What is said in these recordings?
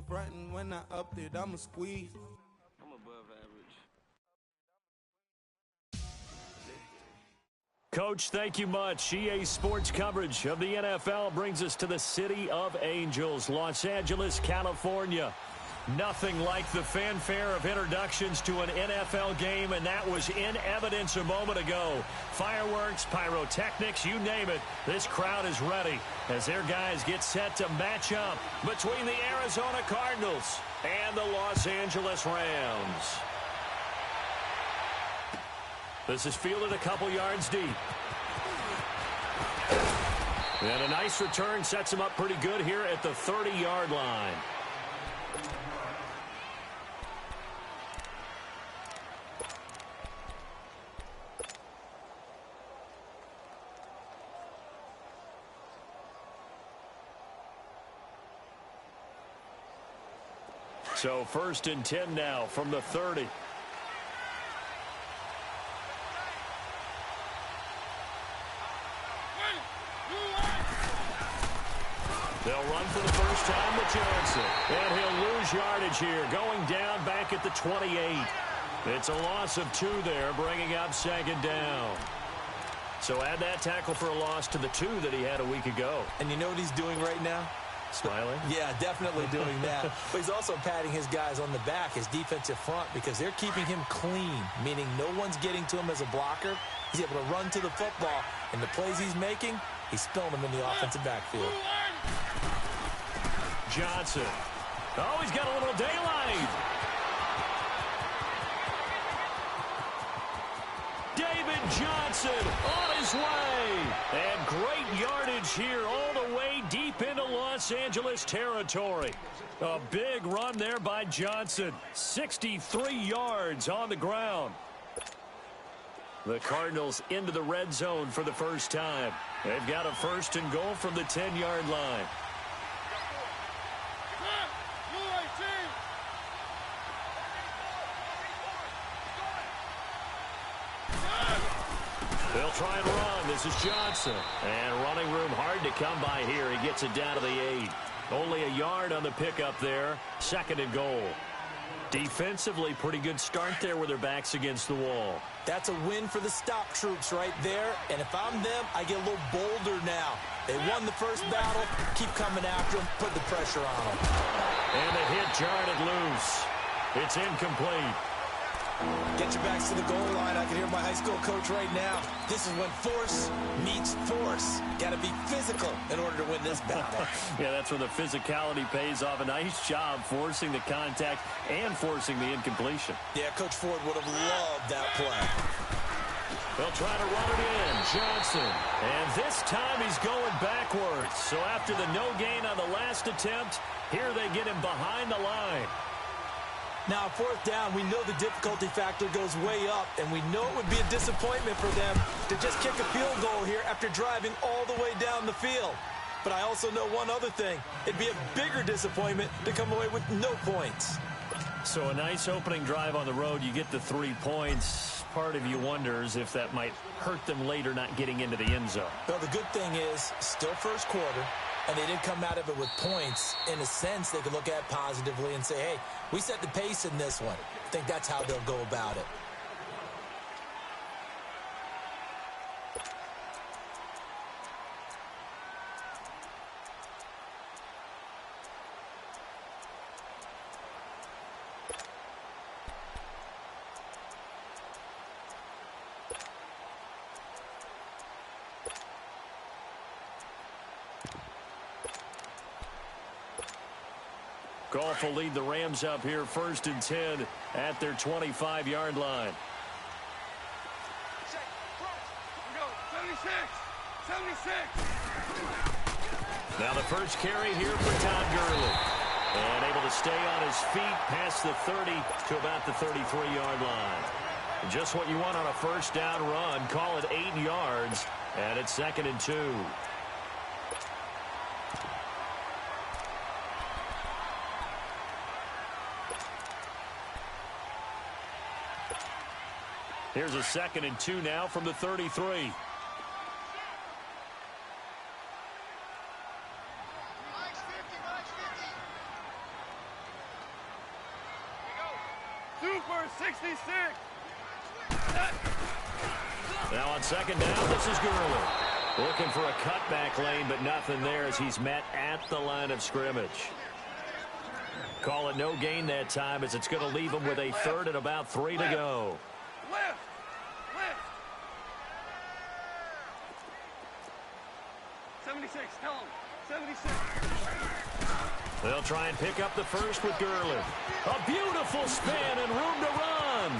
still frontin' when I upped it, I'ma squeeze. I'm above average. Coach, thank you much. EA Sports coverage of the NFL brings us to the City of Angels, Los Angeles, California. Nothing like the fanfare of introductions to an NFL game, and that was in evidence a moment ago. Fireworks, pyrotechnics, you name it. This crowd is ready as their guys get set to match up between the Arizona Cardinals and the Los Angeles Rams. This is fielded a couple yards deep. And a nice return sets him up pretty good here at the 30-yard line. So 1st and 10 now from the 30. They'll run for the first time with Johnson. And he'll lose yardage here, going down back at the 28. It's a loss of 2 there, bringing up 2nd down. So add that tackle for a loss to the 2 that he had a week ago. And you know what he's doing right now? Smiling? Yeah, definitely doing that. But he's also patting his guys on the back, his defensive front, because they're keeping him clean, meaning no one's getting to him as a blocker. He's able to run to the football, and the plays he's making, he's spilling them in the offensive backfield. Johnson. Oh, he's got a little daylight. David Johnson on his way. And great yardage here all the way deep into Los Angeles territory. A big run there by Johnson. 63 yards on the ground. The Cardinals into the red zone for the first time. They've got a 1st and goal from the 10-yard line. They'll try and run. This is Johnson. And running room hard to come by here. He gets it down to the 8. Only a yard on the pickup there. 2nd and goal. Defensively, pretty good start there with their backs against the wall. That's a win for the stop troops right there. And if I'm them, I get a little bolder now. They won the first battle. Keep coming after them. Put the pressure on them. And the hit jarred it loose. It's incomplete. Get your backs to the goal line. I can hear my high school coach right now. This is when force meets force. Got to be physical in order to win this battle. Yeah, that's where the physicality pays off. A nice job forcing the contact and forcing the incompletion. Yeah, Coach Ford would have loved that play. They'll try to run it in. Johnson. And this time he's going backwards. So after the no gain on the last attempt, here they get him behind the line. Now, 4th down, we know the difficulty factor goes way up, and we know it would be a disappointment for them to just kick a field goal here after driving all the way down the field. But I also know one other thing. It'd be a bigger disappointment to come away with no points. So a nice opening drive on the road. You get the 3 points. Part of you wonders if that might hurt them later not getting into the end zone. Well, the good thing is, still first quarter, and they didn't come out of it with points. In a sense, they could look at it positively and say, hey, we set the pace in this one. I think that's how they'll go about it. Goff will lead the Rams up here 1st and 10 at their 25-yard line. 76. Now the first carry here for Todd Gurley. And able to stay on his feet past the 30 to about the 33-yard line. Just what you want on a first down run. Call it 8 yards. And it's 2nd and 2. Here's a 2nd and 2 now from the 33. Super 66. Now on second down, this is Gurley. Looking for a cutback lane, but nothing there as he's met at the line of scrimmage. Call it no gain that time as it's going to leave him with a third and about 3 to go. Left. 76, tell him. 76. They'll try and pick up the first with Gurley. A beautiful spin and room to run.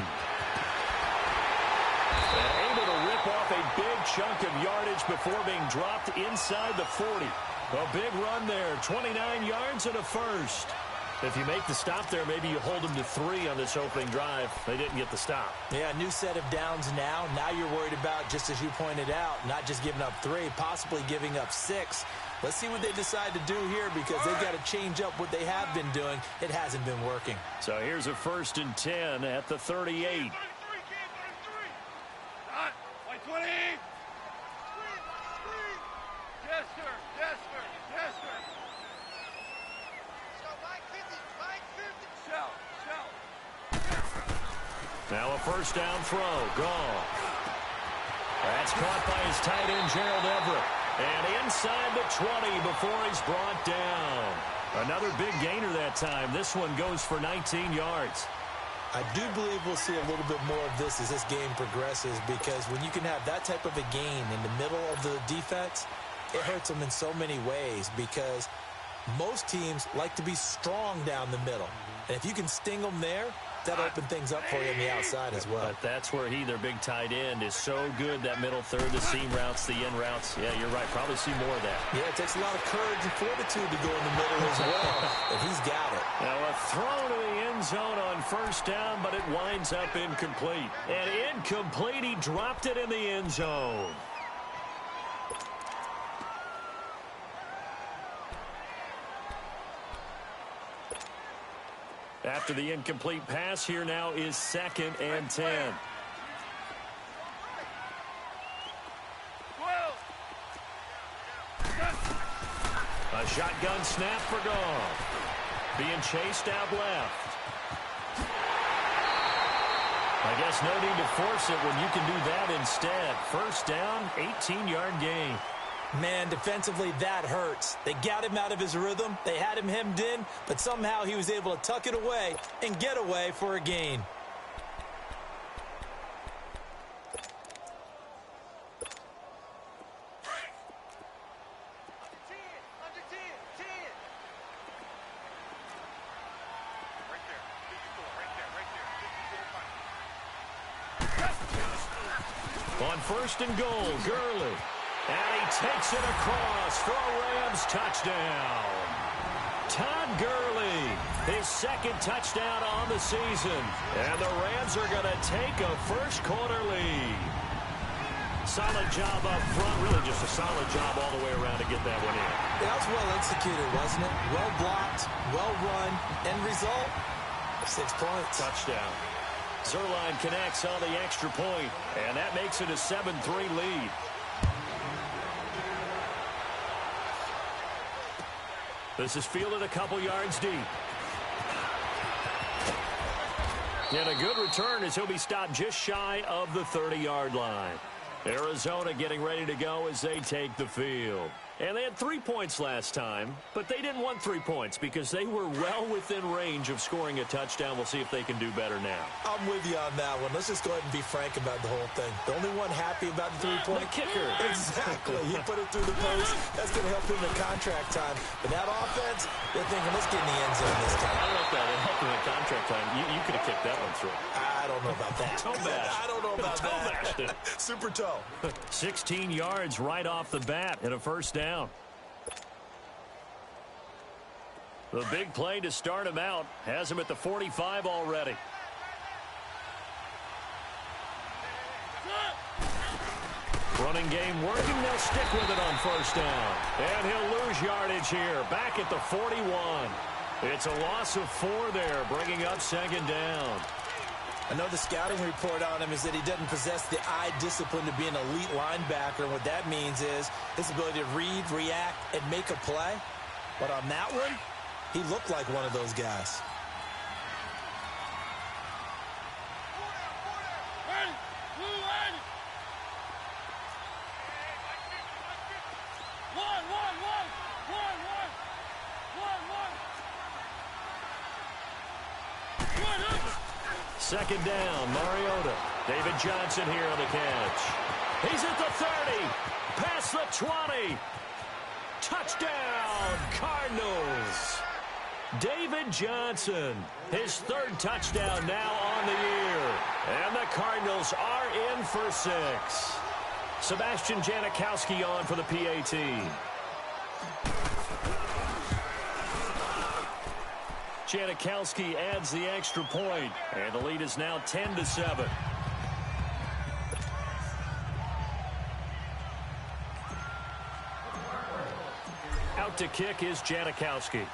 And able to rip off a big chunk of yardage before being dropped inside the 40. A big run there, 29 yards and a first. If you make the stop there, maybe you hold them to 3 on this opening drive. They didn't get the stop. Yeah, new set of downs now. Now you're worried about, just as you pointed out, not just giving up 3, possibly giving up 6. Let's see what they decide to do here because they've got to change up what they have been doing. It hasn't been working. So here's a 1st and 10 at the 38. 20. Yes, sir. Yes, sir. Yes, sir. Now a first down throw. Gone. That's caught by his tight end, Gerald Everett. And inside the 20 before he's brought down. Another big gainer that time. This one goes for 19 yards. I do believe we'll see a little bit more of this as this game progresses because when you can have that type of a gain in the middle of the defense, it hurts them in so many ways because most teams like to be strong down the middle. And if you can sting them there, that'll open things up for you on the outside as well. But that's where their big tight end, is so good, that middle third, the seam routes, the in routes. Yeah, you're right. Probably see more of that. Yeah, it takes a lot of courage and fortitude to go in the middle as well, and he's got it. Now a throw to the end zone on first down, but it winds up incomplete. And incomplete, he dropped it in the end zone. After the incomplete pass, here now is 2nd and 10. 12. A shotgun snap for Goff. Being chased out left. I guess no need to force it when you can do that instead. First down, 18-yard gain. Man, defensively, that hurts. They got him out of his rhythm. They had him hemmed in, but somehow he was able to tuck it away and get away for a gain. On 1st and goal, Gurley. And he takes it across for a Rams touchdown. Todd Gurley, his 2nd touchdown on the season. And the Rams are going to take a first-quarter lead. Solid job up front, really just a solid job all the way around to get that one in. That was well executed, wasn't it? Well blocked, well run, end result, 6 points. Touchdown. Zerline connects on the extra point, and that makes it a 7-3 lead. This is fielded a couple yards deep. And a good return as he'll be stopped just shy of the 30-yard line. Arizona getting ready to go as they take the field. And they had 3 points last time, but they didn't want 3 points because they were well within range of scoring a touchdown. We'll see if they can do better now. I'm with you on that one. Let's just go ahead and be frank about the whole thing. The only one happy about the 3-point? The kicker. Exactly. He put it through the post. That's going to help him in contract time. But that offense, they're thinking, let's get in the end zone this time. I don't know if that would help him in contract time. You could have kicked that one through. I don't know about that. Toe bash. I don't know about Toe that. bashed it. Super toe. 16 yards right off the bat and a first down. The big play to start him out has him at the 45 already. Running game working. They'll stick with it on first down. And he'll lose yardage here. Back at the 41. It's a loss of 4 there, bringing up 2nd down. I know the scouting report on him is that he doesn't possess the eye discipline to be an elite linebacker. And what that means is his ability to read, react, and make a play. But on that one, he looked like one of those guys. Second down, Mariota. David Johnson here on the catch. He's at the 30. Past the 20. Touchdown, Cardinals. David Johnson, his third touchdown now on the year. And the Cardinals are in for 6. Sebastian Janikowski on for the PAT. Janikowski adds the extra point, and the lead is now 10-7. Out to kick is Janikowski.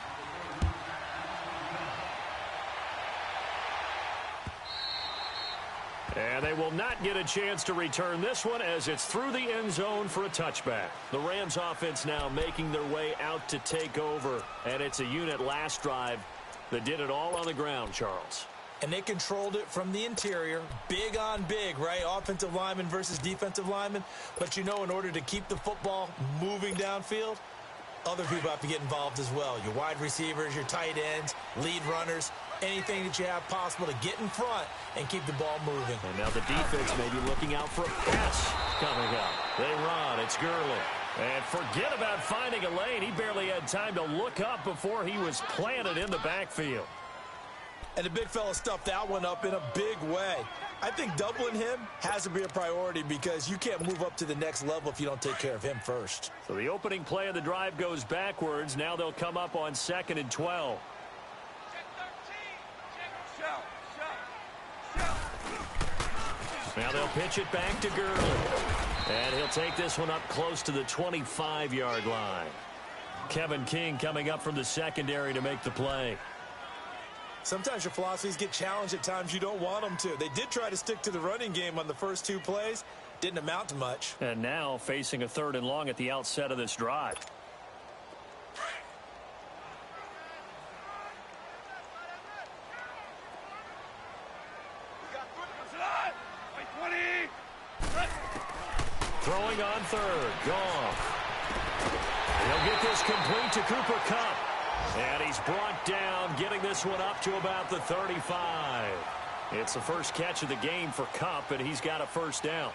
And they will not get a chance to return this one as it's through the end zone for a touchback. The Rams offense now making their way out to take over, and it's a unit last drive that did it all on the ground, Charles. And they controlled it from the interior, big on big, right? Offensive lineman versus defensive lineman. But, in order to keep the football moving downfield, other people have to get involved as well. Your wide receivers, your tight ends, lead runners, anything that you have possible to get in front and keep the ball moving. And now the defense may be looking out for a pass coming up. They run. It's Gurley. And forget about finding a lane. He barely had time to look up before he was planted in the backfield. And the big fella stuffed that one up in a big way. I think doubling him has to be a priority because you can't move up to the next level if you don't take care of him first. So the opening play of the drive goes backwards. Now they'll come up on 2nd and 12. Now they'll pitch it back to Gurley. And he'll take this one up close to the 25-yard line. Kevin King coming up from the secondary to make the play. Sometimes your philosophies get challenged at times you don't want them to. They did try to stick to the running game on the first 2 plays. Didn't amount to much. And now facing a 3rd and long at the outset of this drive. Throwing on 3rd. Goff. He'll get this complete to Cooper Kupp. And he's brought down, getting this one up to about the 35. It's the first catch of the game for Kupp, and he's got a first down.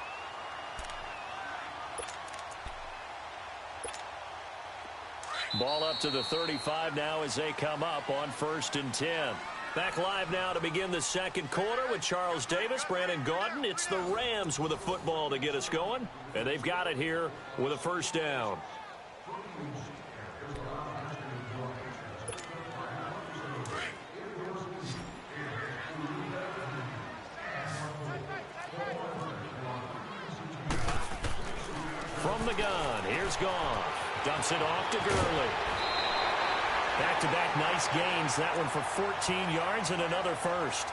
Ball up to the 35 now as they come up on 1st and 10. Back live now to begin the second quarter with Charles Davis, Brandon Gaudin. It's the Rams with a football to get us going, and they've got it here with a first down. From the gun, here's Goff. Dumps it off to Gurley. Back-to-back nice gains. That one for 14 yards and another first.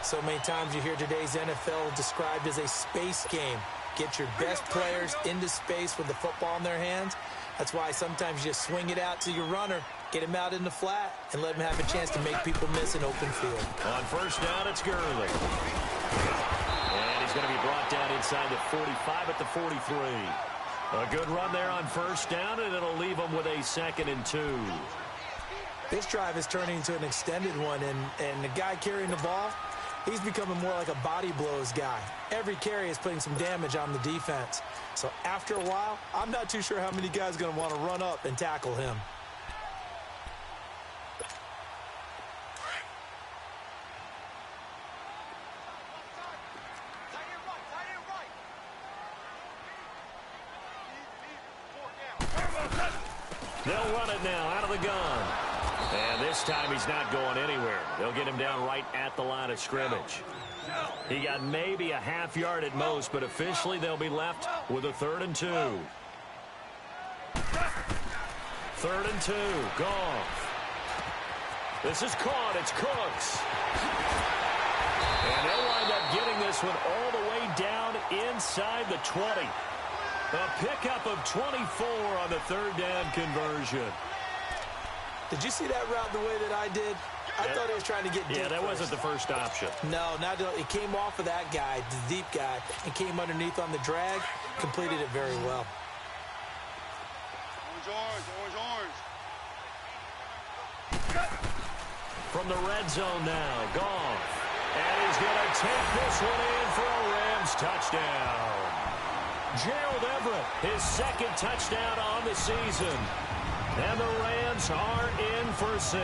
So many times you hear today's NFL described as a space game. Get your best players into space with the football in their hands. That's why sometimes you just swing it out to your runner, get him out in the flat, and let him have a chance to make people miss an open field. On first down, it's Gurley. And he's going to be brought down inside the 45 at the 43. A good run there on first down, and it'll leave them with a 2nd and 2. This drive is turning into an extended one, and the guy carrying the ball, he's becoming more like a body blows guy. Every carry is putting some damage on the defense. So after a while, I'm not too sure how many guys are going to want to run up and tackle him. They'll run it now out of the gun. And this time he's not going anywhere. They'll get him down right at the line of scrimmage. He got maybe a half yard at most, but officially they'll be left with a 3rd and 2. 3rd and 2. Goff. This is caught. It's Cooks. And they'll wind up getting this one all the way down inside the 20. A pickup of 24 on the 3rd down conversion. Did you see that route the way that I did? I thought he was trying to get deep. Yeah, that wasn't the first option. No, it came off of that guy, the deep guy, and came underneath on the drag. Completed it very well. Orange, orange, orange, orange. From the red zone now, Goff. And he's going to take this one in for a Rams touchdown. Gerald Everett, his second touchdown on the season. And the Rams are in for 6.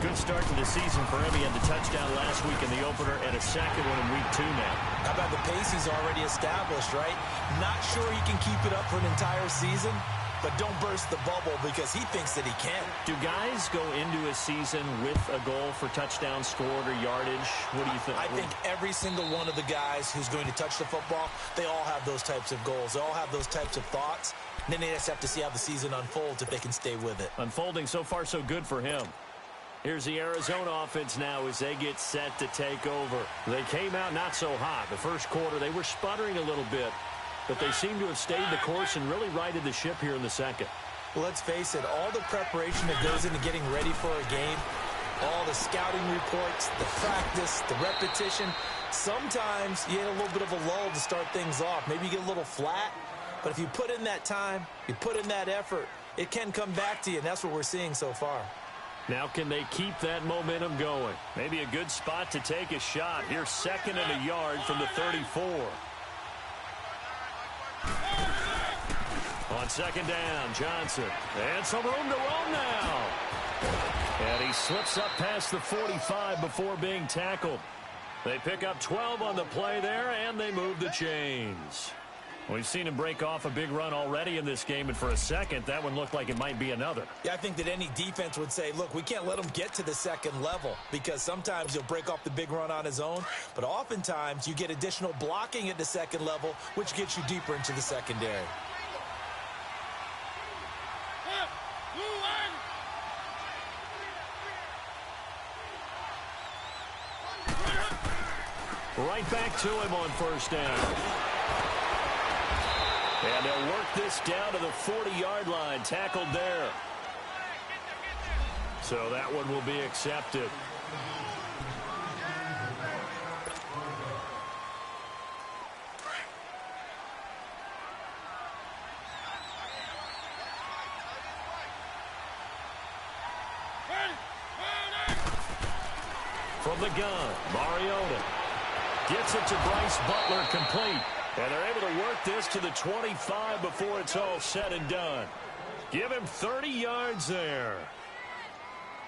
Good start to the season for him. He had the touchdown last week in the opener and a second one in week 2 now. How about the pace he's already established, right? Not sure he can keep it up for an entire season, but don't burst the bubble because he thinks that he can. Do guys go into a season with a goal for touchdown scored or yardage? What do you think? I think every single one of the guys who's going to touch the football, they all have those types of goals. They all have those types of thoughts. And then they just have to see how the season unfolds if they can stay with it. Unfolding so far so good for him. Here's the Arizona offense now as they get set to take over. They came out not so hot. The first quarter, they were sputtering a little bit, but they seem to have stayed the course and really righted the ship here in the second. Well, let's face it, all the preparation that goes into getting ready for a game, all the scouting reports, the practice, the repetition, sometimes you get a little bit of a lull to start things off. Maybe you get a little flat, but if you put in that time, you put in that effort, it can come back to you, and that's what we're seeing so far. Now can they keep that momentum going? Maybe a good spot to take a shot. Here's 2nd and a yard from the 34. On 2nd down, Johnson. And some room to roam now. And he slips up past the 45 before being tackled. They pick up 12 on the play there, and they move the chains. We've seen him break off a big run already in this game, and for a second, that one looked like it might be another. Yeah, I think that any defense would say, look, we can't let him get to the second level because sometimes he'll break off the big run on his own, but oftentimes you get additional blocking at the second level, which gets you deeper into the secondary. Right back to him on 1st down. And they'll work this down to the 40-yard line, tackled there. So that one will be accepted. From the gun, Mariota gets it to Bryce Butler, complete. And they're able to work this to the 25 before it's all said and done. Give him 30 yards there.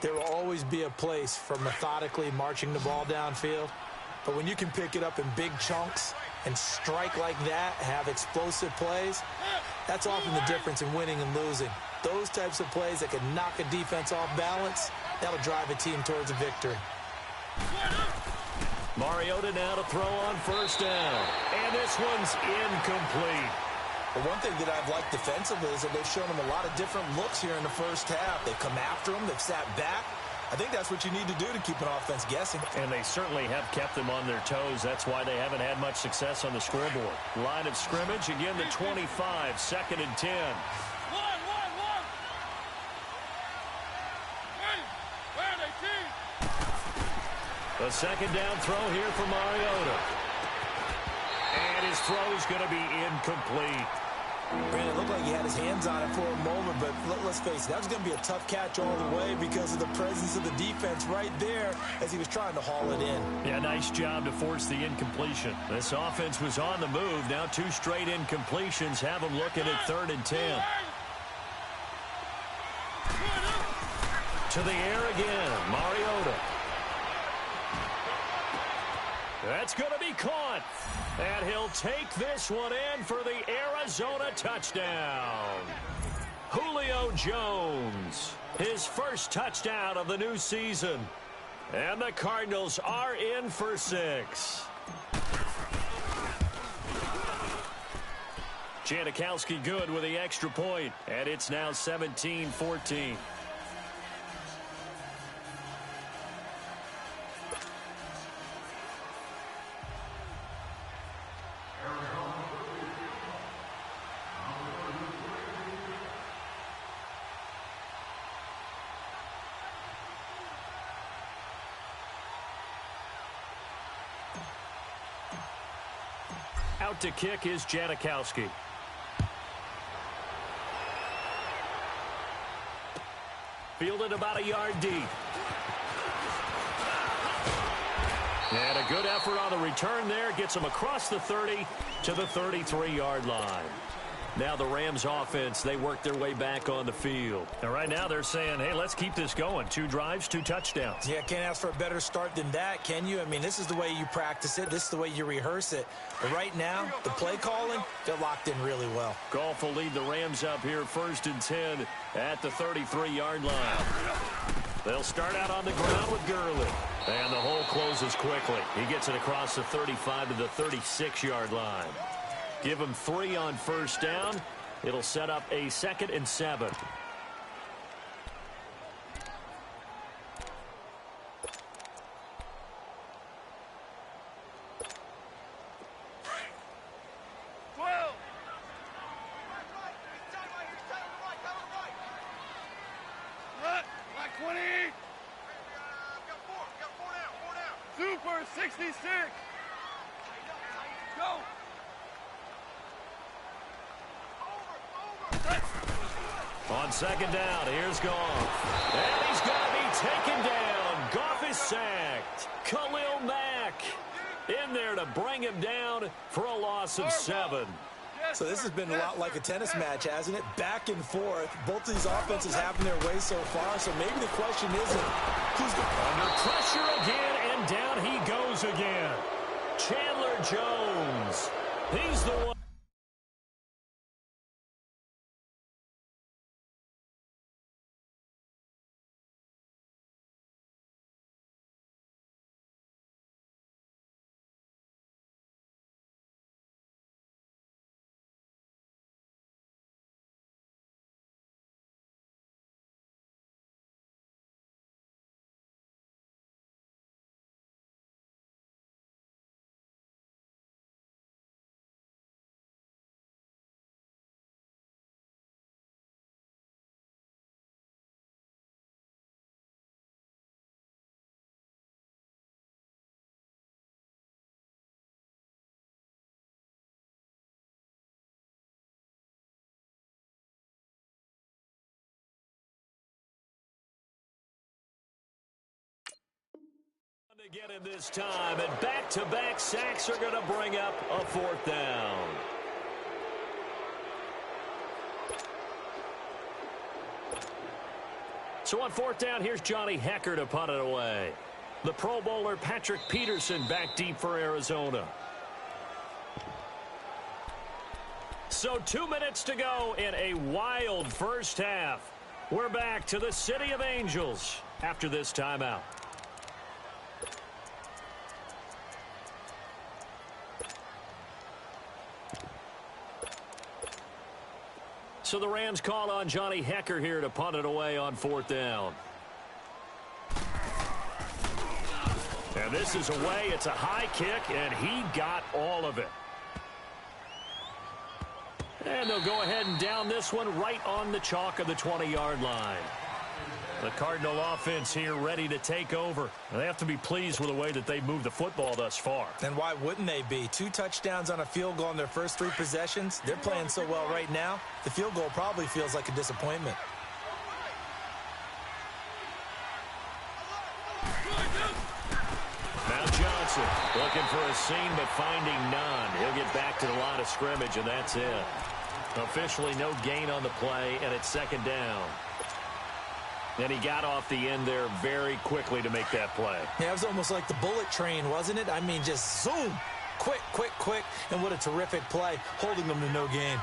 There will always be a place for methodically marching the ball downfield. But when you can pick it up in big chunks and strike like that, have explosive plays, that's often the difference in winning and losing. Those types of plays that can knock a defense off balance, that'll drive a team towards a victory. Mariota now to throw on 1st down. And this one's incomplete. Well, one thing that I've liked defensively is that they've shown him a lot of different looks here in the first half. They've come after him. They've sat back. I think that's what you need to do to keep an offense guessing. And they certainly have kept them on their toes. That's why they haven't had much success on the scoreboard. Line of scrimmage, again, the 25, 2nd and 10. A 2nd down throw here for Mariota. And his throw is going to be incomplete. Brandon, it looked like he had his hands on it for a moment, but let's face it, that was going to be a tough catch all the way because of the presence of the defense right there as he was trying to haul it in. Yeah, nice job to force the incompletion. This offense was on the move. Now 2 straight incompletions have them looking at 3rd and 10. To the air again, Mariota. That's going to be caught. And he'll take this one in for the Arizona touchdown. Julio Jones, his first touchdown of the new season. And the Cardinals are in for 6. Janikowski good with the extra point. And it's now 17-14. Out to kick is Janikowski. Fielded about a yard deep. And a good effort on the return there. Gets them across the 30 to the 33-yard line. Now the Rams offense, they work their way back on the field. And right now they're saying, hey, let's keep this going. 2 drives, 2 touchdowns. Yeah, can't ask for a better start than that, can you? I mean, this is the way you practice it. This is the way you rehearse it. But right now, the play calling, they're locked in really well. Goff will lead the Rams up here 1st and 10 at the 33-yard line. They'll start out on the ground with Gurley. And the hole closes quickly. He gets it across the 35 to the 36-yard line. Give him 3 on 1st down. It'll set up a 2nd and 7. Super 66. Go. On 2nd down, here's Goff. And he's going to be taken down. Goff is sacked. Khalil Mack in there to bring him down for a loss of 7. So this has been a lot like a tennis match, hasn't it? Back and forth. Both of these offenses having their way so far. So maybe the question isn't who's under pressure again, and down he goes again. Chandler Jones. He's the one. To get him this time, and back-to-back sacks are going to bring up a 4th down. So on 4th down, here's Johnny Hekker to punt it away. The Pro Bowler Patrick Peterson back deep for Arizona. So 2 minutes to go in a wild first half. We're back to the City of Angels after this timeout. So the Rams call on Johnny Hekker here to punt it away on 4th down. And this is away. It's a high kick, and he got all of it. And they'll go ahead and down this one right on the chalk of the 20-yard line. The Cardinal offense here ready to take over. And they have to be pleased with the way that they've moved the football thus far. And why wouldn't they be? 2 touchdowns on a field goal in their first 3 possessions. They're playing so well right now, the field goal probably feels like a disappointment. Now Johnson looking for a seam but finding none. He'll get back to the line of scrimmage, and that's it. Officially no gain on the play, and it's 2nd down. And he got off the end there very quickly to make that play. Yeah, it was almost like the bullet train, wasn't it? I mean, just zoom. Quick, quick, quick. And what a terrific play, holding them to no gain.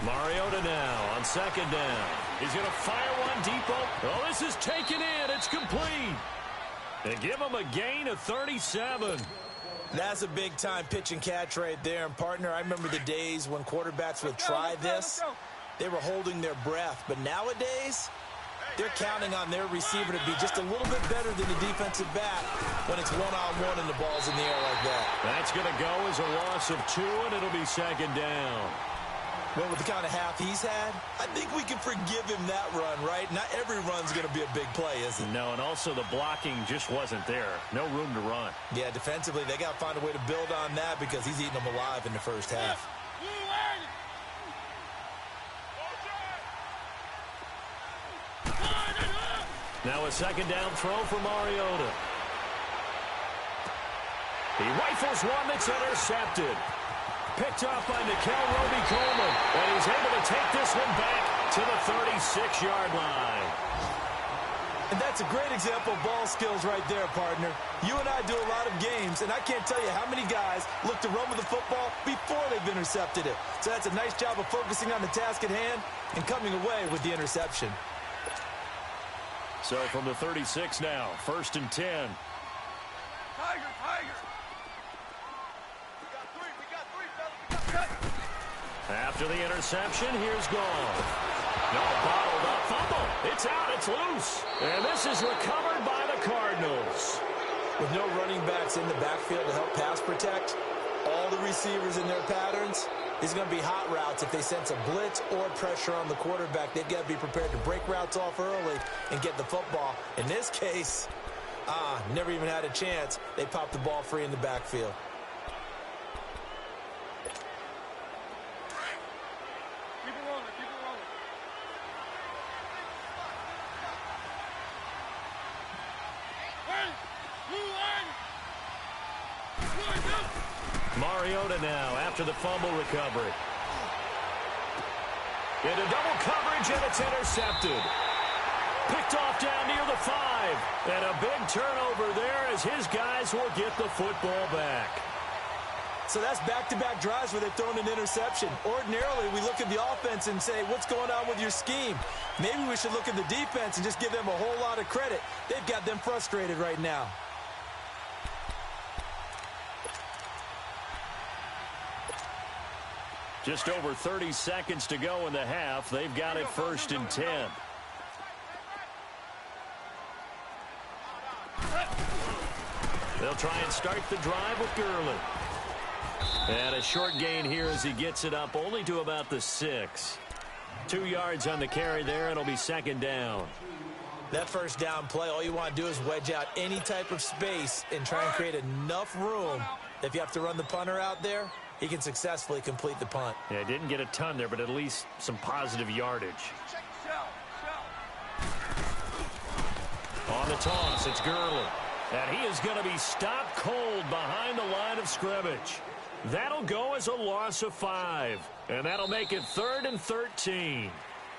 Mariota now on 2nd down. He's going to fire one deep. Oh, this is taken in. It's complete. They give him a gain of 37. That's a big-time pitch and catch right there. And, partner, I remember the days when quarterbacks would try this. They were holding their breath. But nowadays, they're counting on their receiver to be just a little bit better than the defensive back when it's one-on-one and the ball's in the air like that. That's going to go as a loss of 2, and it'll be 2nd down. Well, with the kind of half he's had, I think we can forgive him that run, right? Not every run's going to be a big play, is it? No, and also the blocking just wasn't there. No room to run. Yeah, defensively, they got to find a way to build on that because he's eating them alive in the first half. Now a second down throw for Mariota. He rifles one that's intercepted. Picked off by Nickel Roby-Coleman. And he's able to take this one back to the 36-yard line. And that's a great example of ball skills right there, partner. You and I do a lot of games, and I can't tell you how many guys look to run with the football before they've intercepted it. So that's a nice job of focusing on the task at hand and coming away with the interception. So from the 36 now, 1st and 10. Tiger, Tiger. We got three, fellas. After the interception, here's gone. No, bottled up fumble. It's out, it's loose. And this is recovered by the Cardinals. With no running backs in the backfield to help pass protect, all the receivers in their patterns, these are going to be hot routes. If they sense a blitz or pressure on the quarterback, they've got to be prepared to break routes off early and get the football. In this case, never even had a chance. They popped the ball free in the backfield. Keep it rolling, keep it rolling. Mariota now after the fumble recovery. Into double coverage, and it's intercepted. Picked off down near the 5. And a big turnover there as his guys will get the football back. So that's back-to-back drives where they've thrown an interception. Ordinarily, we look at the offense and say, what's going on with your scheme? Maybe we should look at the defense and just give them a whole lot of credit. They've got them frustrated right now. Just over 30 seconds to go in the half. They've got it 1st and 10. They'll try and start the drive with Gurley. And a short gain here as he gets it up only to about the 6. 2 yards on the carry there. It'll be 2nd down. That first down play, all you want to do is wedge out any type of space and try and create enough room. If you have to run the punter out there, he can successfully complete the punt. Yeah, didn't get a ton there, but at least some positive yardage. On the toss, it's Gurley. And he is going to be stopped cold behind the line of scrimmage. That'll go as a loss of 5. And that'll make it 3rd and 13.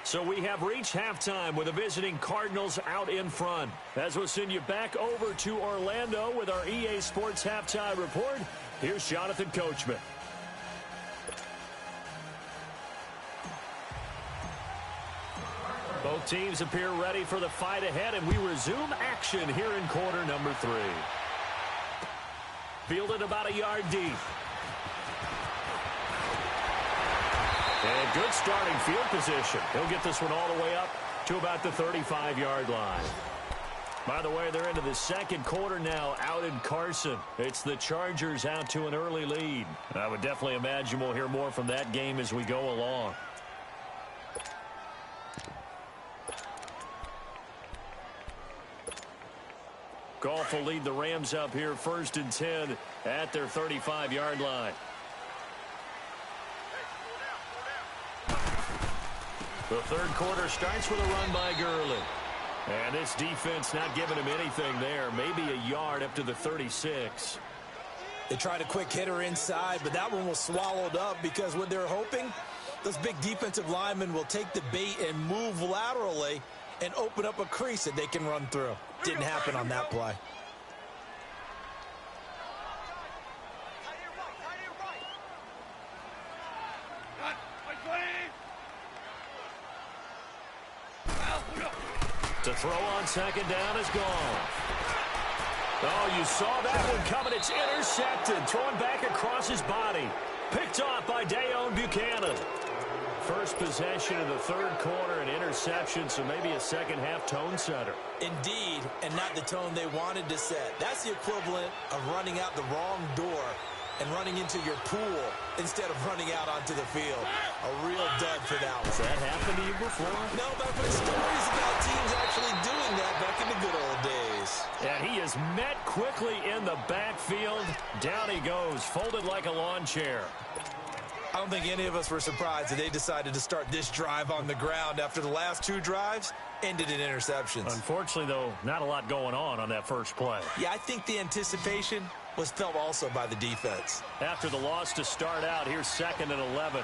So we have reached halftime with the visiting Cardinals out in front. As we'll send you back over to Orlando with our EA Sports Halftime Report, here's Jonathan Coachman. Both teams appear ready for the fight ahead, and we resume action here in quarter number 3. Fielded about a yard deep. And good starting field position. He'll get this one all the way up to about the 35-yard line. By the way, they're into the 2nd quarter now out in Carson. It's the Chargers out to an early lead. I would definitely imagine we'll hear more from that game as we go along. Goff will lead the Rams up here 1st and 10 at their 35-yard line. The 3rd quarter starts with a run by Gurley. And this defense not giving him anything there. Maybe a yard up to the 36. They tried a quick hitter inside, but that one was swallowed up because what they're hoping, those big defensive linemen will take the bait and move laterally and open up a crease that they can run through. Didn't happen on that play. To throw on 2nd down is gone. Oh, you saw that one coming. It's intercepted. Throwing back across his body. Picked off by Dayon Buchanan. First possession of the 3rd quarter, an interception, so maybe a second-half tone setter. Indeed, and not the tone they wanted to set. That's the equivalent of running out the wrong door and running into your pool instead of running out onto the field. A real dud for that one. Has that happened to you before? No, but I've heard stories about teams actually doing that back in the good old days. And he is met quickly in the backfield. Down he goes, folded like a lawn chair. I don't think any of us were surprised that they decided to start this drive on the ground after the last 2 drives. ended in interceptions. Unfortunately, though, not a lot going on that first play. Yeah, I think the anticipation was felt also by the defense. After the loss to start out, here's 2nd and 11.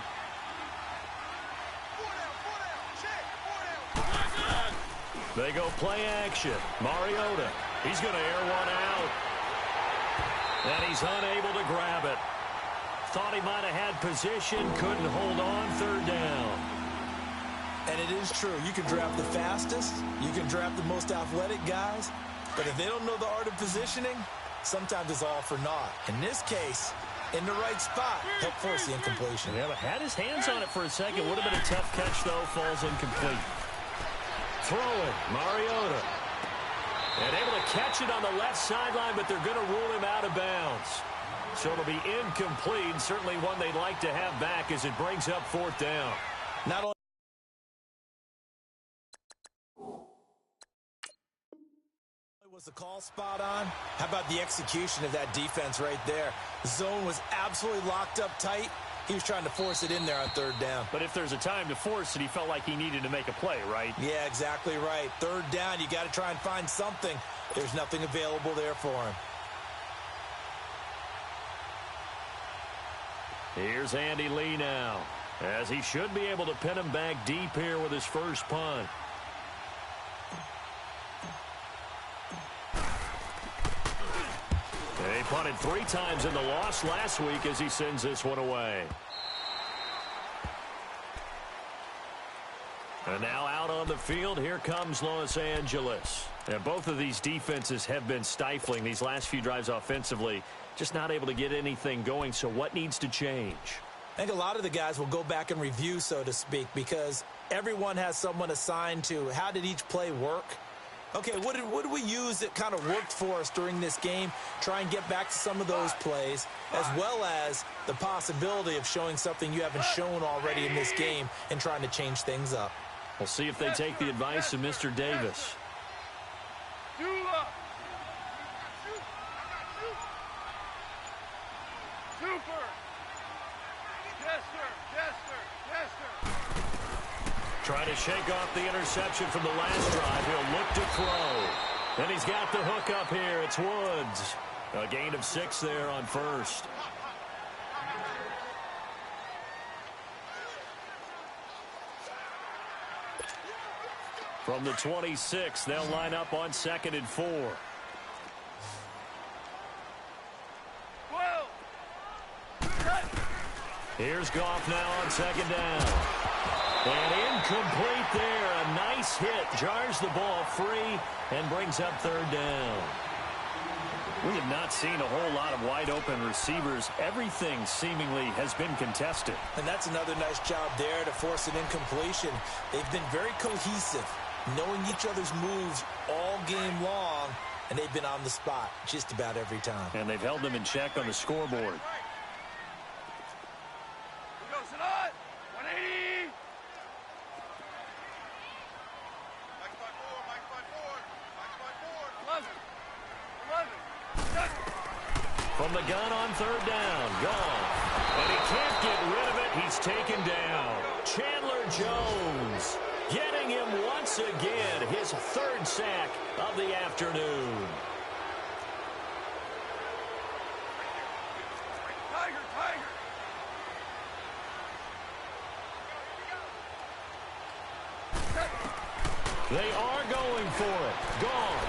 They go play action. Mariota. He's going to air one out. And he's unable to grab it. Thought he might have had position. Couldn't hold on. 3rd down. And it is true. You can draft the fastest. You can draft the most athletic guys. But if they don't know the art of positioning, sometimes it's all for naught. In this case, in the right spot, helped force the incompletion. Yeah, but had his hands on it for a second. Would have been a tough catch, though. Falls incomplete. Throwing, Mariota. And able to catch it on the left sideline, but they're going to rule him out of bounds. So it'll be incomplete. Certainly one they'd like to have back as it brings up 4th down. Not only was the call spot on, how about the execution of that defense right there? The zone was absolutely locked up tight. He was trying to force it in there on 3rd down. But if there's a time to force it, he felt like he needed to make a play, right? Yeah, exactly right. 3rd down, you got to try and find something. There's nothing available there for him. Here's Andy Lee now, as he should be able to pin him back deep here with his first punt. He punted 3 times in the loss last week as he sends this one away. And now out on the field, here comes Los Angeles. And both of these defenses have been stifling these last few drives offensively. Just not able to get anything going, so what needs to change? I think a lot of the guys will go back and review, so to speak, because everyone has someone assigned to how did each play work. Okay, what did we use that kind of worked for us during this game? Try and get back to some of those plays, as well as the possibility of showing something you haven't shown already in this game and trying to change things up. We'll see if they take the advice of Mr. Davis. Trying to shake off the interception from the last drive. He'll look to throw. And he's got the hook up here. It's Woods. A gain of 6 there on 1st. From the 26, they'll line up on 2nd and 4. Here's Goff now on 2nd down. And incomplete there. A nice hit. Jars the ball free and brings up 3rd down. We have not seen a whole lot of wide-open receivers. Everything seemingly has been contested. And that's another nice job there to force an incompletion. They've been very cohesive, knowing each other's moves all game long, and they've been on the spot just about every time. And they've held them in check on the scoreboard. From the gun on 3rd down. Gone. And he can't get rid of it. He's taken down. Chandler Jones getting him once again. His 3rd sack of the afternoon. They are going for it. Gone.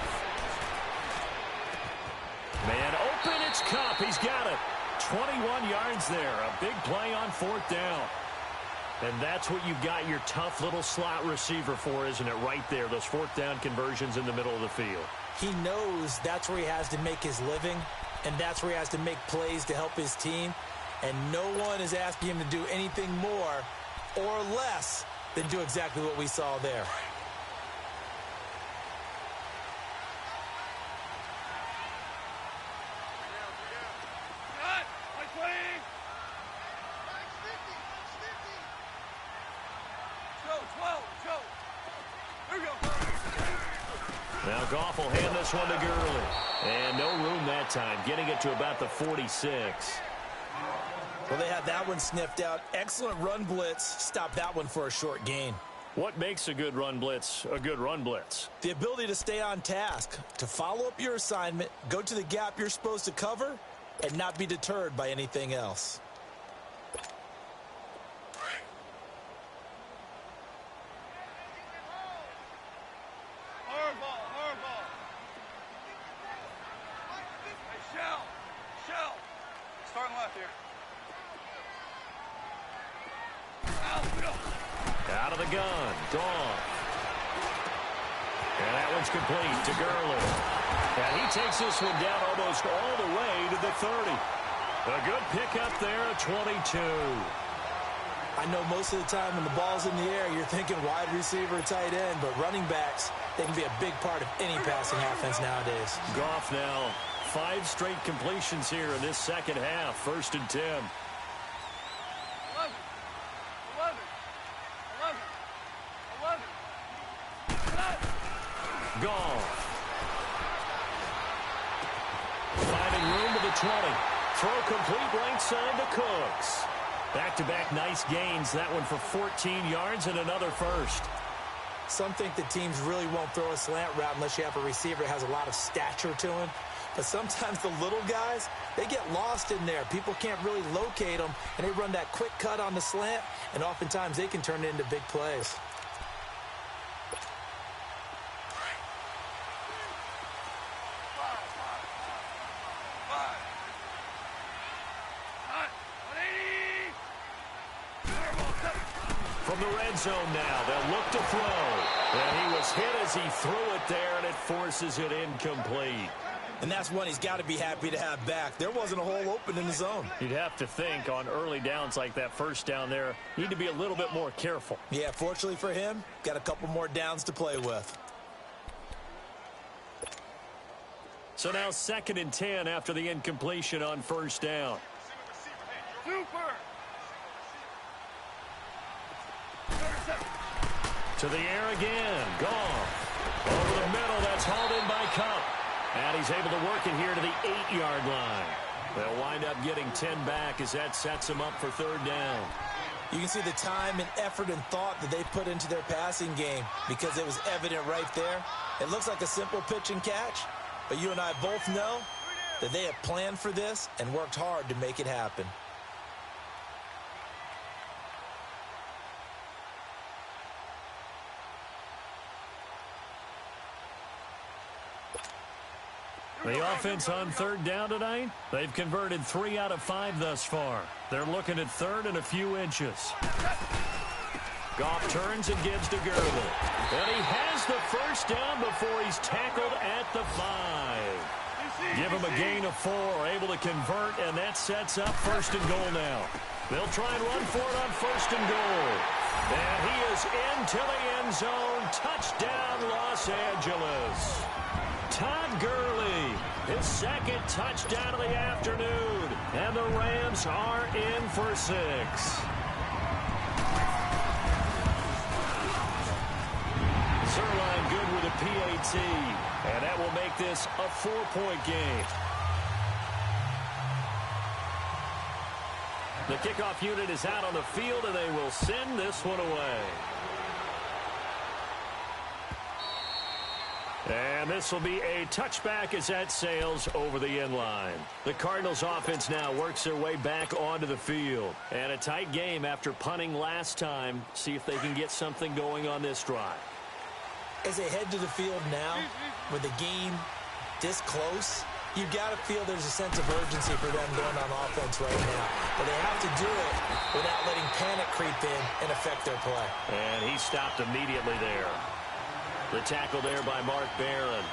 Man open, it's Cup. He's got it. 21 yards there. A big play on 4th down. And that's what you've got your tough little slot receiver for, isn't it? Right there, those 4th down conversions in the middle of the field. He knows that's where he has to make his living, and that's where he has to make plays to help his team. And no one is asking him to do anything more or less than do exactly what we saw there. Now Goff will hand this one to Gurley. And no room that time, getting it to about the 46. Well, they had that one sniffed out. Excellent run blitz. Stopped that one for a short gain. What makes a good run blitz a good run blitz? The ability to stay on task, to follow up your assignment, go to the gap you're supposed to cover, and not be deterred by anything else. Hard ball, hard ball. Hey, shell. Starting left here. Out of the gun, Goff. And that one's complete to Gurley. And he takes this one down almost all the way to the 30. A good pickup there, a 22. I know most of the time when the ball's in the air, you're thinking wide receiver, tight end, but running backs, they can be a big part of any passing offense nowadays. Goff now, 5 straight completions here in this second half, 1st and 10. 11. Goff. Finding room to the 20. Throw complete right side to Cooks. Back-to-back nice gains. That one for 14 yards and another first. Some think that teams really won't throw a slant route unless you have a receiver that has a lot of stature to him. But sometimes the little guys, they get lost in there. People can't really locate them, and they run that quick cut on the slant, and oftentimes they can turn it into big plays. From the red zone now, they'll look to throw. And he was hit as he threw it there, and it forces it incomplete. And that's one he's got to be happy to have back. There wasn't a hole open in the zone. You'd have to think on early downs like that first down there, need to be a little bit more careful. Yeah, fortunately for him, got a couple more downs to play with. So now 2nd and 10 after the incompletion on 1st down. Super. To the air again. Goff. Over the middle. That's hauled in by Cup. And he's able to work it here to the 8-yard line. They'll wind up getting 10 back as that sets them up for 3rd down. You can see the time and effort and thought that they put into their passing game because it was evident right there. It looks like a simple pitch and catch, but you and I both know that they have planned for this and worked hard to make it happen. The offense on 3rd down tonight, they've converted 3 out of 5 thus far. They're looking at 3rd and a few inches. Goff turns and gives to Gurley. And he has the first down before he's tackled at the 5. Give him a gain of 4, able to convert, and that sets up 1st and goal now. They'll try and run for it on 1st and goal. And he is into the end zone. Touchdown, Los Angeles. Todd Gurley, his 2nd touchdown of the afternoon. And the Rams are in for 6. Zerline good with a PAT. And that will make this a 4-point game. The kickoff unit is out on the field, and they will send this one away. And this will be a touchback as that sails over the end line. The Cardinals offense now works their way back onto the field. And a tight game after punting last time. See if they can get something going on this drive. As they head to the field now, with the game this close, you've got to feel there's a sense of urgency for them going on offense right now. But they have to do it without letting panic creep in and affect their play. And he stopped immediately there. The tackle there by Mark Barron.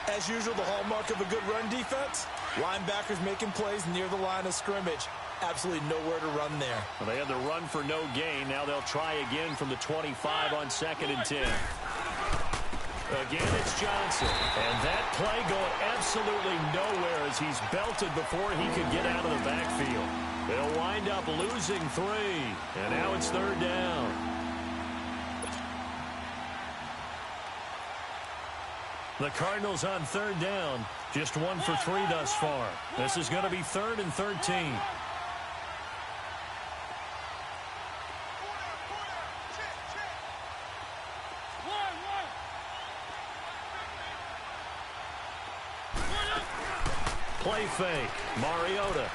As usual, the hallmark of a good run defense, linebackers making plays near the line of scrimmage. Absolutely nowhere to run there. Well, they had the run for no gain. Now they'll try again from the 25 on 2nd and 10. Again, it's Johnson. And that play going absolutely nowhere as he's belted before he could get out of the backfield. They'll wind up losing 3. And now it's 3rd down. The Cardinals on 3rd down, just 1 for 3 thus far. This is going to be 3rd and 13. Play fake. Mariota.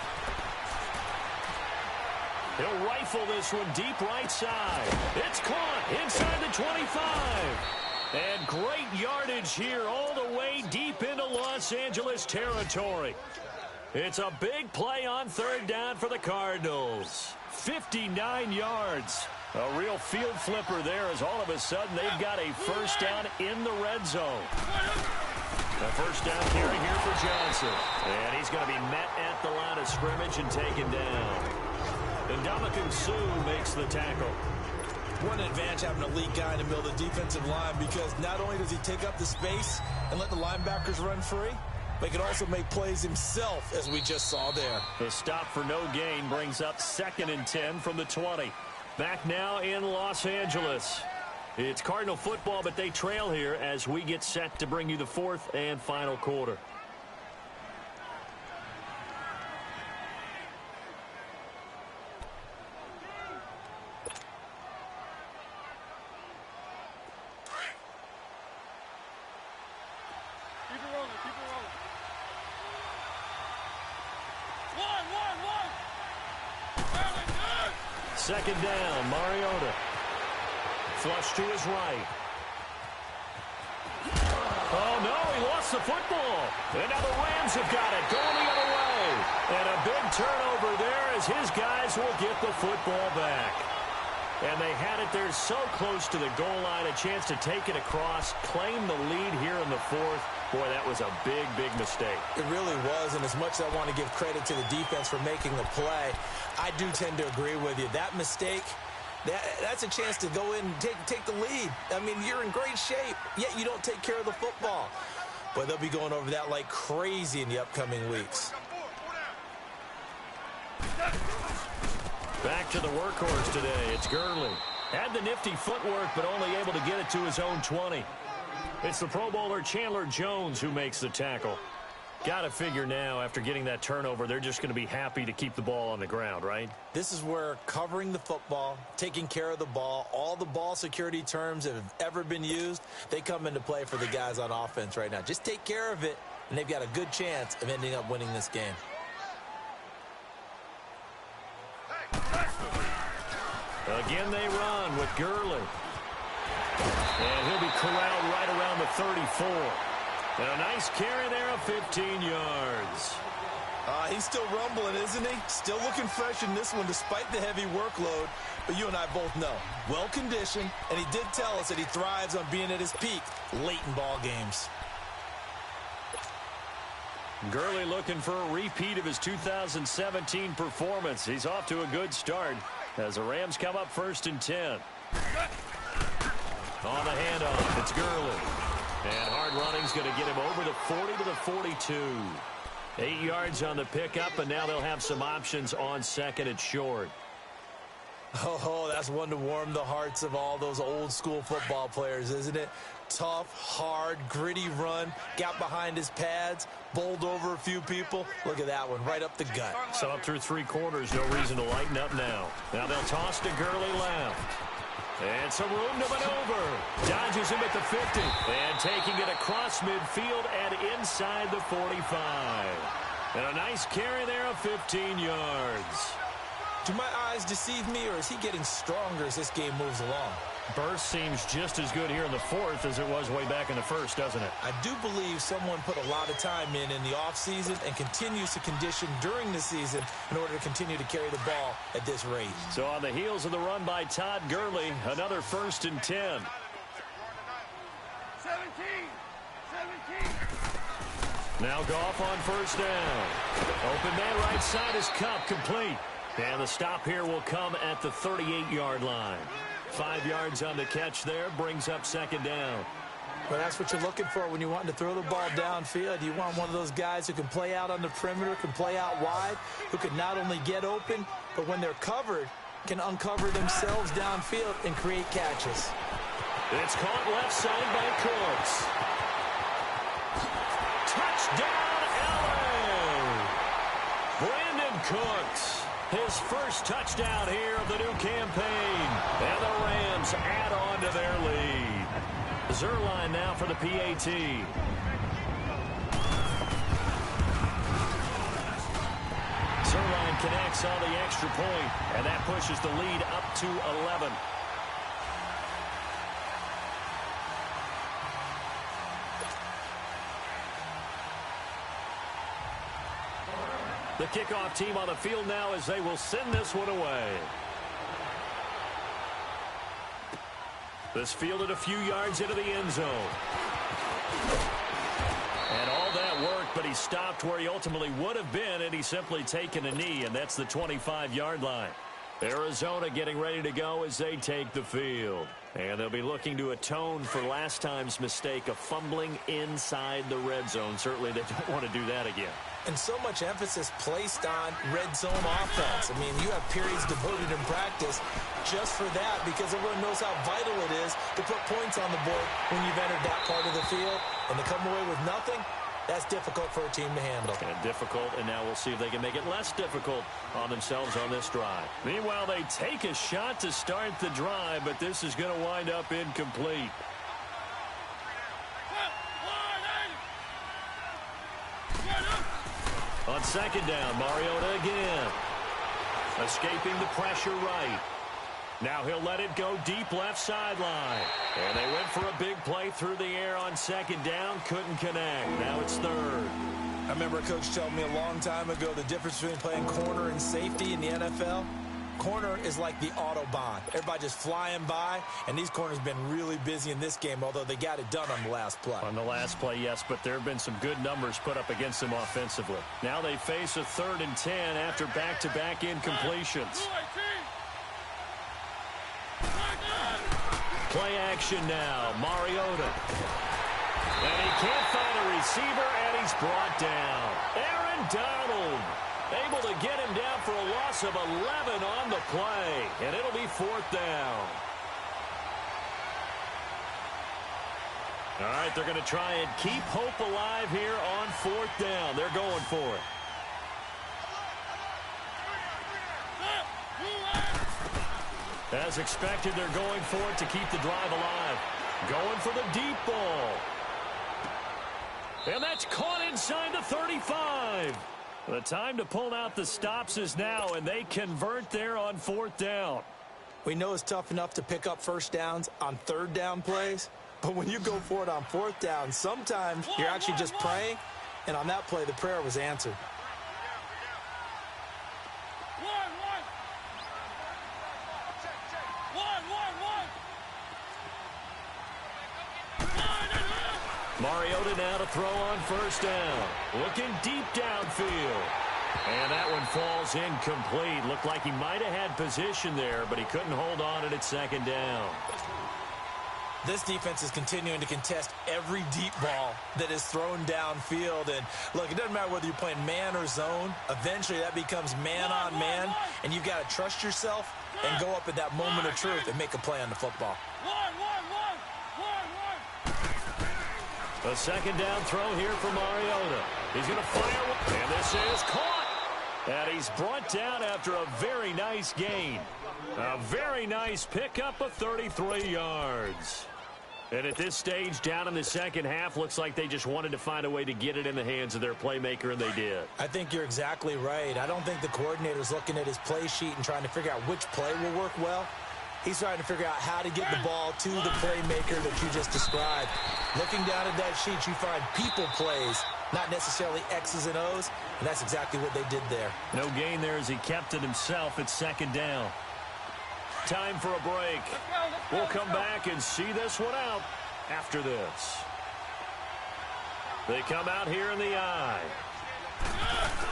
He'll rifle this one deep right side. It's caught inside the 25. And great yardage here all the way deep into Los Angeles territory. It's a big play on third down for the Cardinals. 59 yards. A real field flipper there as all of a sudden they've got a first down in the red zone. A first down carry here for Johnson. And he's going to be met at the line of scrimmage and taken down. And Ndamukong Suh makes the tackle. One advantage having a lead guy in the middle of the defensive line, because not only does he take up the space and let the linebackers run free, but he can also make plays himself, as we just saw there. The stop for no gain brings up 2nd and 10 from the 20. Back now in Los Angeles. It's Cardinal football, but they trail here as we get set to bring you the 4th and final quarter. Keep it rolling, keep it rolling. One. Very good. 2nd down, Mariota. Flush to his right. Oh, no, he lost the football. And now the Rams have got it, going the other way. And a big turnover there as his guys will get the football back. And they had it there so close to the goal line, a chance to take it across, claim the lead here in the 4th. Boy, that was a big, big mistake. It really was, and as much as I want to give credit to the defense for making the play, I do tend to agree with you. That mistake, that's a chance to go in and take the lead. I mean, you're in great shape, yet you don't take care of the football. But they'll be going over that like crazy in the upcoming weeks. Back to the workhorse today. It's Gurley. Had the nifty footwork, but only able to get it to his own 20. It's the Pro Bowler Chandler Jones who makes the tackle. Got to figure now, after getting that turnover, they're just going to be happy to keep the ball on the ground, right? This is where covering the football, taking care of the ball, all the ball security terms that have ever been used, they come into play for the guys on offense right now. Just take care of it, and they've got a good chance of ending up winning this game. Again, they run with Gurley. And he'll be corralled right around the 34. And a nice carry there of 15 yards. He's still rumbling, isn't he? Still looking fresh in this one despite the heavy workload. But you and I both know, well-conditioned, and he did tell us that he thrives on being at his peak late in ball games. Gurley looking for a repeat of his 2017 performance. He's off to a good start as the Rams come up 1st and 10. On the handoff, it's Gurley. And hard running's going to get him over the 40 to the 42. 8 yards on the pickup, and now they'll have some options on 2nd and short. Oh, that's one to warm the hearts of all those old school football players, isn't it? Tough, hard, gritty run, got behind his pads, bowled over a few people. Look at that one, right up the gut. So up through 3 quarters, no reason to lighten up now. Now they'll toss to Gurley left. And some room to maneuver. Dodges him at the 50. And taking it across midfield and inside the 45. And a nice carry there of 15 yards. Do my eyes deceive me, or is he getting stronger as this game moves along? Burst seems just as good here in the 4th as it was way back in the 1st, doesn't it? I do believe someone put a lot of time in the offseason and continues to condition during the season in order to continue to carry the ball at this rate. So on the heels of the run by Todd Gurley, another 1st and 10. 17. Now Goff on 1st down. Open man right side is Kupp, complete. And the stop here will come at the 38-yard line. 5 yards on the catch there, brings up 2nd down. Well, that's what you're looking for when you want to throw the ball downfield. You want one of those guys who can play out on the perimeter, can play out wide, who can not only get open, but when they're covered, can uncover themselves downfield and create catches. It's caught left side by Cooks. Touchdown, LA! Brandon Cooks. His first touchdown here of the new campaign. And the Rams add on to their lead. Zuerlein now for the PAT. Zerline connects on the extra point, and that pushes the lead up to 11. The kickoff team on the field now as they will send this one away. This fielded a few yards into the end zone. And all that worked, but he stopped where he ultimately would have been, and he's simply taken a knee, and that's the 25-yard line. Arizona getting ready to go as they take the field. And they'll be looking to atone for last time's mistake of fumbling inside the red zone. Certainly they don't want to do that again. And so much emphasis placed on red zone offense. I mean, you have periods devoted in practice just for that because everyone knows how vital it is to put points on the board when you've entered that part of the field. And to come away with nothing, that's difficult for a team to handle. And difficult, and now we'll see if they can make it less difficult on themselves on this drive. Meanwhile, they take a shot to start the drive, but this is going to wind up incomplete. On second down, Mariota again. Escaping the pressure right. Now he'll let it go deep left sideline. And they went for a big play through the air on second down. Couldn't connect. Now it's third. I remember a coach telling me a long time ago the difference between playing corner and safety in the NFL. Corner is like the Autobahn. Everybody just flying by, and these corners have been really busy in this game, although they got it done on the last play. On the last play, yes, but there have been some good numbers put up against them offensively. Now they face a 3rd and 10 after back-to-back incompletions. Play action now, Mariota. And he can't find a receiver, and he's brought down. Aaron Donald able to get him down for a loss of 11 on the play, and it'll be 4th down. All right, they're going to try and keep hope alive here on 4th down. They're going for it. As expected, they're going for it to keep the drive alive. Going for the deep ball. And that's caught inside the 35. The time to pull out the stops is now, and they convert there on 4th down. We know it's tough enough to pick up first downs on 3rd down plays, but when you go for it on 4th down, sometimes you're actually just praying, and on that play, the prayer was answered. Mariota now to throw on 1st down. Looking deep downfield. And that one falls incomplete. Looked like he might have had position there, but he couldn't hold on at 2nd down. This defense is continuing to contest every deep ball that is thrown downfield. And, look, it doesn't matter whether you're playing man or zone. Eventually, that becomes man on man, and you've got to trust yourself and go up at that moment of truth and make a play on the football. A 2nd down throw here for Mariota. He's going to fire, and this is caught. And he's brought down after a very nice gain. A very nice pickup of 33 yards. And at this stage, down in the second half, looks like they just wanted to find a way to get it in the hands of their playmaker, and they did. I think you're exactly right. I don't think the coordinator's looking at his play sheet and trying to figure out which play will work well. He's trying to figure out how to get the ball to the playmaker that you just described. Looking down at that sheet, you find people plays, not necessarily X's and O's, and that's exactly what they did there. No gain there as he kept it himself at 2nd down. Time for a break. We'll come back and see this one out after this. They come out here in the eye.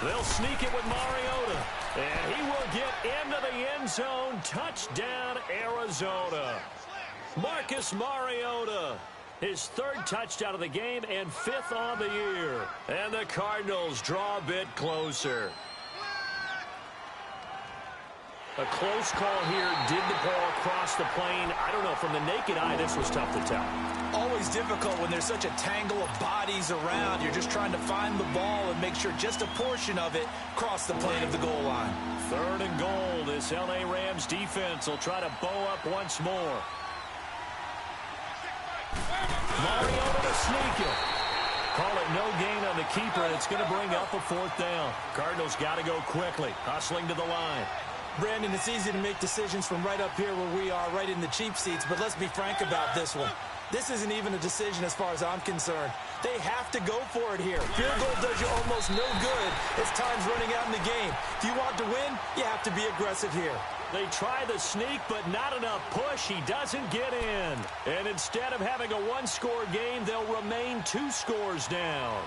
They'll sneak it with Mariota. And he will get into the end zone. Touchdown, Arizona. Marcus Mariota. His 3rd touchdown of the game and 5th on the year. And the Cardinals draw a bit closer. A close call here. Did the ball cross the plane? I don't know. From the naked eye, this was tough to tell. Always difficult when there's such a tangle of bodies around. You're just trying to find the ball and make sure just a portion of it crossed the plane of the goal line. 3rd and goal. This L.A. Rams defense will try to bow up once more. Mariota to sneak it. Call it no gain on the the keeper, and it's going to bring up a 4th down. Cardinals got to go quickly, hustling to the line. Brandon, it's easy to make decisions from right up here where we are, right in the cheap seats, but let's be frank about this one. This isn't even a decision as far as I'm concerned. They have to go for it here. Field goal does you almost no good as time's running out in the game. If you want to win, you have to be aggressive here. They try the sneak, but not enough push. He doesn't get in. And instead of having a 1-score game, they'll remain 2 scores down.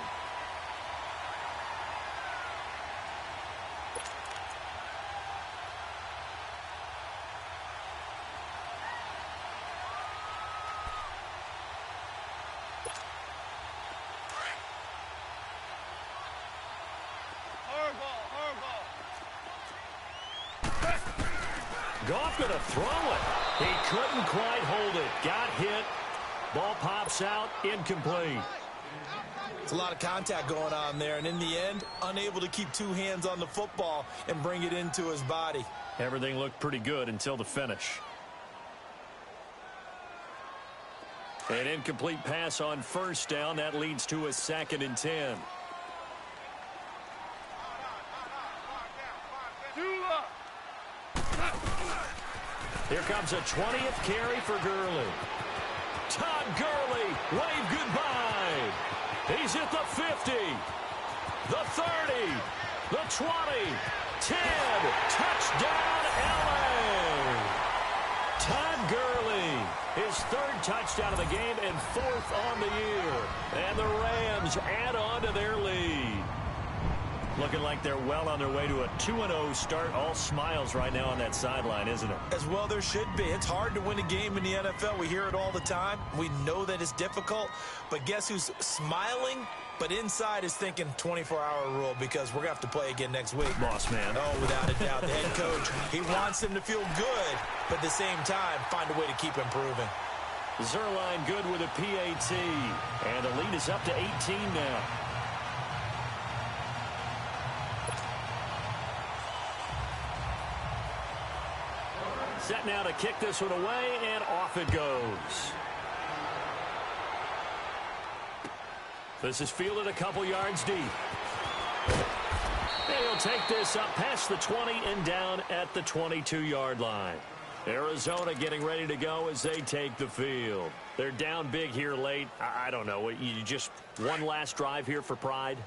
Goff going to throw it. He couldn't quite hold it. Got hit. Ball pops out. Incomplete. It's a lot of contact going on there, and in the end, unable to keep 2 hands on the football and bring it into his body. Everything looked pretty good until the finish. An incomplete pass on 1st down. That leads to a 2nd and 10. Here comes a 20th carry for Gurley. Todd Gurley, wave goodbye. He's at the 50, the 30, the 20, 10. Touchdown, LA. Todd Gurley, his 3rd touchdown of the game and 4th on the year. And the Rams add on to their lead. Looking like they're well on their way to a 2-0 start. All smiles right now on that sideline, isn't it? As well there should be. It's hard to win a game in the NFL. We hear it all the time. We know that it's difficult. But guess who's smiling? But inside is thinking 24-hour rule because we're going to have to play again next week. Boss man. Oh, without a doubt. The head coach, he wants them to feel good, but at the same time, find a way to keep improving. Zerline good with a PAT. And the lead is up to 18 now. Set now to kick this one away, and off it goes. This is fielded a couple yards deep. And he'll take this up past the 20 and down at the 22-yard line. Arizona getting ready to go as they take the field. They're down big here late. I don't know. You just one last drive here for pride?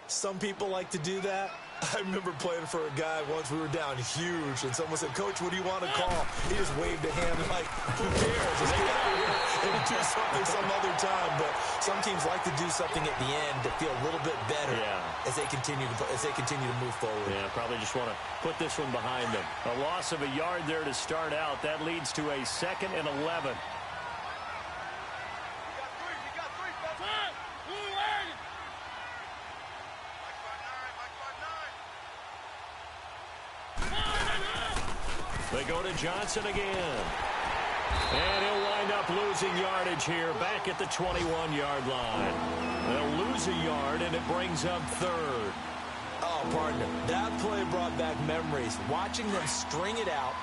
Some people like to do that. I remember playing for a guy once. We were down huge, and someone said, "Coach, what do you want to call?" He just waved a hand like, who cares? Let's get out of here and do something some other time. But some teams like to do something at the end to feel a little bit better as they continue to move forward. Yeah, probably just want to put this one behind them. A loss of a yard there to start out. That leads to a 2nd and 11. They go to Johnson again. And he'll wind up losing yardage here back at the 21-yard line. They'll lose a yard, and it brings up 3rd. Oh, partner, that play brought back memories. Watching them string it out,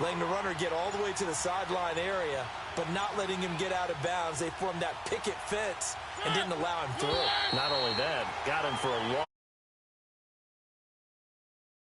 letting the runner get all the way to the sideline area, but not letting him get out of bounds. They formed that picket fence and didn't allow him through. Not only that, got him for a long